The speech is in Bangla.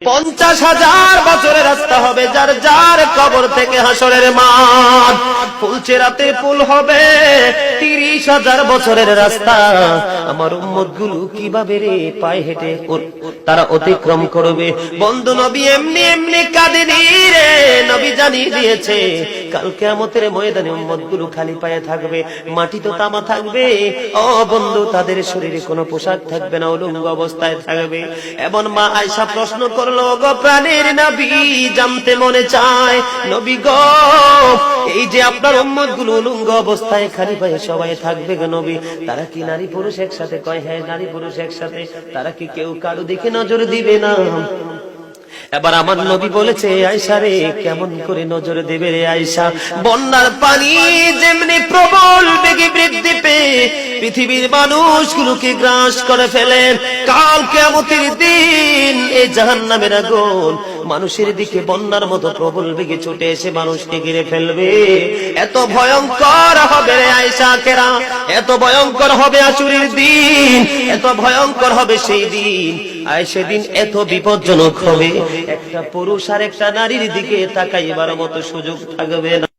50,000 বছরের রাস্তা হবে যার যার কবর থেকে হাসরের মাঠ। ফুলচেরাতে পুল হবে 30,000 বছরের রাস্তা। আমার উম্মতগুলো কিভাবে রে পায়ে হেঁটে তারা অতিক্রম করবে? বন্ধু নবী এমনি এমনি কাঁদেনি রে, নবী জানিয়ে দিয়েছে কাল কিয়ামতের ময়দানে উম্মতগুলো খালি পায়ে থাকবে, মাটি তো তামা থাকবে। ও বন্ধু, তাদের শরীরে কোনো পোশাক থাকবে না, উলঙ্গ অবস্থায় থাকবে। এবং মা আয়েশা প্রশ্ন করলো, গো প্রাণের নবী, জানতে মনে চায় নবী গো, এই যে আপনার উম্মতগুলো উলঙ্গ অবস্থায় খালি পায়ে সবাই থাকবে গো নবী, তারা কি নারী পুরুষ একসাথে? কয় হ্যাঁ, নারী পুরুষ একসাথে। তারা কি কেউ কারো দিকে নজর দিবে না? এবার আমার নবী বলেছে, আয়েশা রে, কেমন করে নজর দেবে রে আয়েশা? বন্যার পানি যেমনি প্রবল বেগে বৃদ্ধি পেয়ে পৃথিবীর মানুষগুলোকে গ্রাস করে ফেলেন, কাল কিয়ামতের দিন এই জাহান্নামের আগুন মানুষের দিকে বন্যার মতো প্রবল বেগে ছুটে এসে মানুষকে ঘিরে ফেলবে। এত ভয়ঙ্কর হবে রে আয়েশা কেরা, এত ভয়ঙ্কর হবে আসরের দিন, এত ভয়ঙ্কর হবে সেই দিন। আর সেদিন এত বিপজ্জনক হবে, একটা পুরুষ আর একটা নারীর দিকে তাকাইবার মতো সুযোগ থাকবে না।